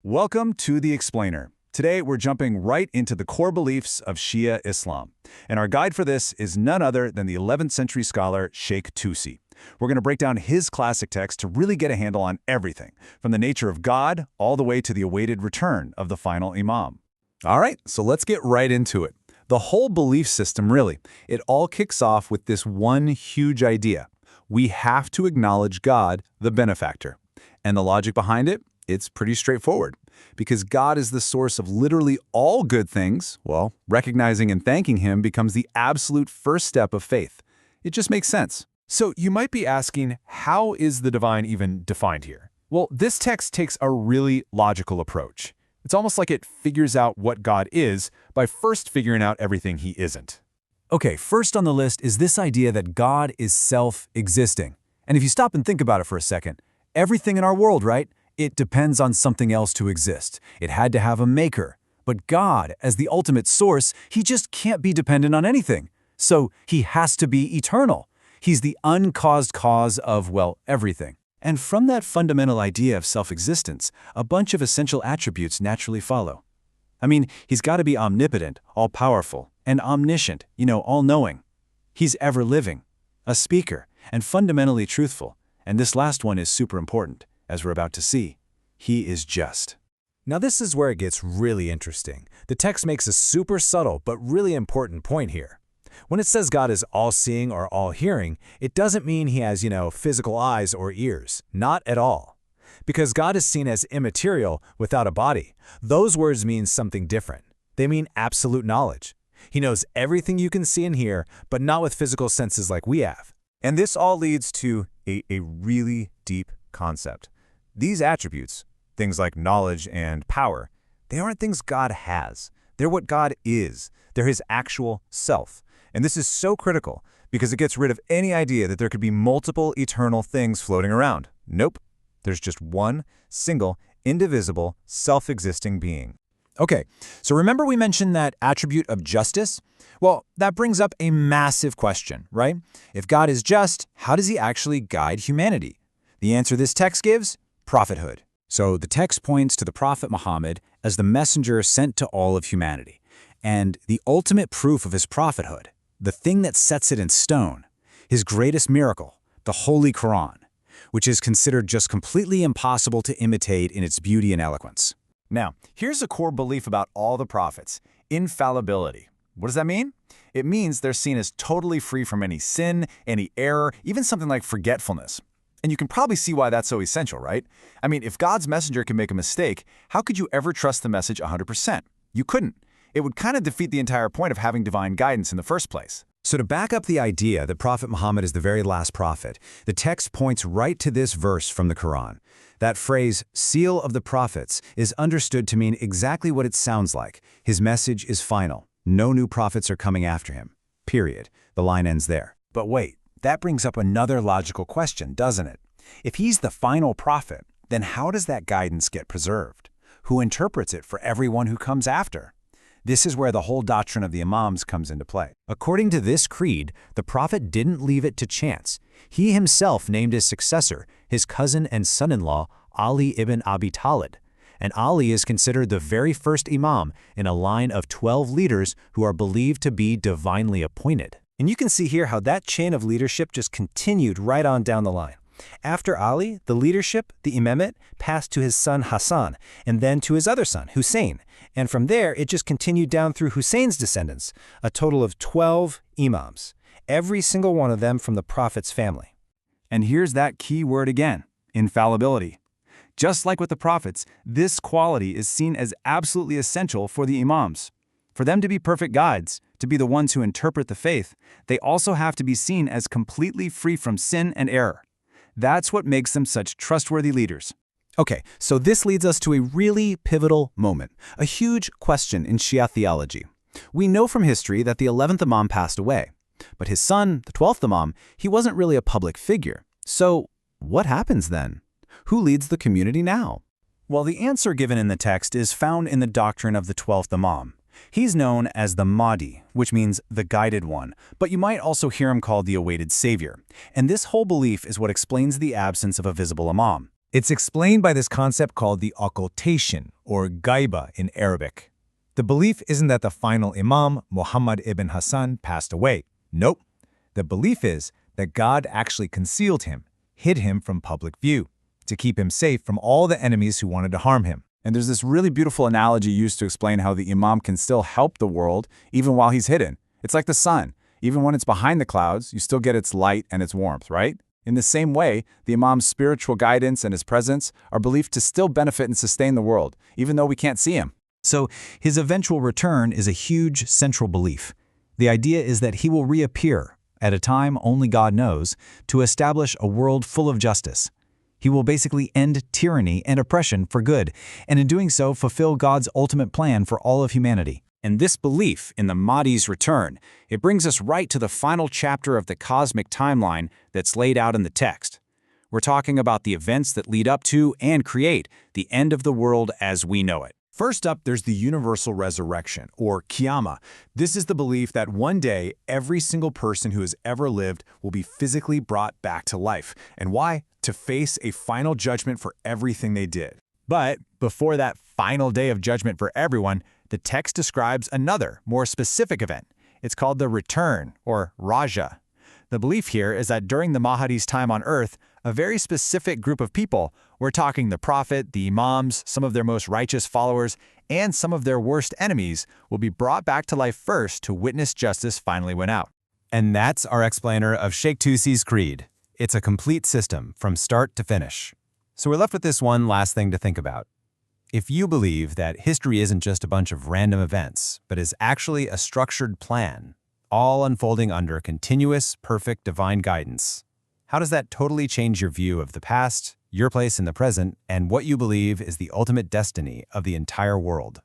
Welcome to The Explainer. Today, we're jumping right into the core beliefs of Shia Islam. And our guide for this is none other than the 11th century scholar Shaykh Tusi. We're going to break down his classic text to really get a handle on everything, from the nature of God all the way to the awaited return of the final Imam. All right, so let's get right into it. The whole belief system, really, it all kicks off with this one huge idea. We have to acknowledge God, the benefactor. And the logic behind it? It's pretty straightforward. Because God is the source of literally all good things, well, recognizing and thanking Him becomes the absolute first step of faith. It just makes sense. So you might be asking, how is the divine even defined here? Well, this text takes a really logical approach. It's almost like it figures out what God is by first figuring out everything He isn't. Okay, first on the list is this idea that God is self-existing. And if you stop and think about it for a second, everything in our world, right? It depends on something else to exist. It had to have a maker. But God, as the ultimate source, He just can't be dependent on anything. So He has to be eternal. He's the uncaused cause of, well, everything. And from that fundamental idea of self-existence, a bunch of essential attributes naturally follow. I mean, He's got to be omnipotent, all-powerful, and omniscient, all-knowing. He's ever-living, a speaker, and fundamentally truthful. And this last one is super important. As we're about to see, He is just. Now this is where it gets really interesting. The text makes a super subtle but really important point here. When it says God is all-seeing or all-hearing, it doesn't mean He has, physical eyes or ears. Not at all. Because God is seen as immaterial without a body. Those words mean something different. They mean absolute knowledge. He knows everything you can see and hear, but not with physical senses like we have. And this all leads to a really deep concept. These attributes, things like knowledge and power, they aren't things God has. They're what God is. They're His actual self. And this is so critical because it gets rid of any idea that there could be multiple eternal things floating around. Nope. There's just one single, indivisible, self-existing being. Okay, so remember we mentioned that attribute of justice? Well, that brings up a massive question, right? If God is just, how does He actually guide humanity? The answer this text gives? Prophethood. So the text points to the Prophet Muhammad as the messenger sent to all of humanity. And the ultimate proof of his prophethood, the thing that sets it in stone, his greatest miracle, the Holy Quran, which is considered just completely impossible to imitate in its beauty and eloquence. Now, here's a core belief about all the prophets, infallibility. What does that mean? It means they're seen as totally free from any sin, any error, even something like forgetfulness. And you can probably see why that's so essential, right? I mean, if God's messenger can make a mistake, how could you ever trust the message 100%? You couldn't. It would kind of defeat the entire point of having divine guidance in the first place. So to back up the idea that Prophet Muhammad is the very last prophet, the text points right to this verse from the Quran. That phrase, seal of the prophets, is understood to mean exactly what it sounds like. His message is final. No new prophets are coming after him. Period. The line ends there. But wait. That brings up another logical question, doesn't it? If He's the final prophet, then how does that guidance get preserved? Who interprets it for everyone who comes after? This is where the whole doctrine of the Imams comes into play. According to this creed, the prophet didn't leave it to chance. He himself named his successor, his cousin and son-in-law, Ali ibn Abi Talib. And Ali is considered the very first Imam in a line of 12 leaders who are believed to be divinely appointed. And you can see here how that chain of leadership just continued right on down the line. After Ali, the leadership, the imamate, passed to his son Hassan, and then to his other son, Hussein. And from there, it just continued down through Hussein's descendants, a total of 12 imams, every single one of them from the Prophet's family. And here's that key word again, infallibility. Just like with the prophets, this quality is seen as absolutely essential for the Imams. For them to be perfect guides, to be the ones who interpret the faith, they also have to be seen as completely free from sin and error. That's what makes them such trustworthy leaders. Okay, so this leads us to a really pivotal moment, a huge question in Shia theology. We know from history that the 11th Imam passed away, but his son, the 12th Imam, he wasn't really a public figure. So what happens then? Who leads the community now? Well, the answer given in the text is found in the doctrine of the 12th Imam. He's known as the Mahdi, which means the guided one, but you might also hear him called the awaited savior. And this whole belief is what explains the absence of a visible Imam. It's explained by this concept called the occultation, or ghaiba in Arabic. The belief isn't that the final Imam, Muhammad ibn Hassan, passed away. Nope. The belief is that God actually concealed him, hid him from public view, to keep him safe from all the enemies who wanted to harm him. And there's this really beautiful analogy used to explain how the Imam can still help the world even while he's hidden. It's like the sun. Even when it's behind the clouds, you still get its light and its warmth, right? In the same way, the Imam's spiritual guidance and his presence are believed to still benefit and sustain the world, even though we can't see him. So his eventual return is a huge central belief. The idea is that he will reappear, at a time only God knows, to establish a world full of justice. He will basically end tyranny and oppression for good, and in doing so fulfill God's ultimate plan for all of humanity. And this belief in the Mahdi's return, it brings us right to the final chapter of the cosmic timeline that's laid out in the text. We're talking about the events that lead up to and create the end of the world as we know it. First up, there's the universal resurrection, or Qiyamah. This is the belief that one day, every single person who has ever lived will be physically brought back to life. And why? To face a final judgment for everything they did. But before that final day of judgment for everyone, the text describes another, more specific event. It's called the return, or Raja. The belief here is that during the Mahdi's time on earth, a very specific group of people, we're talking the Prophet, the Imams, some of their most righteous followers, and some of their worst enemies, will be brought back to life first to witness justice finally win out. And that's our explainer of Shaykh Tusi's creed. It's a complete system from start to finish. So we're left with this one last thing to think about. If you believe that history isn't just a bunch of random events, but is actually a structured plan, all unfolding under continuous, perfect divine guidance, how does that totally change your view of the past, your place in the present, and what you believe is the ultimate destiny of the entire world?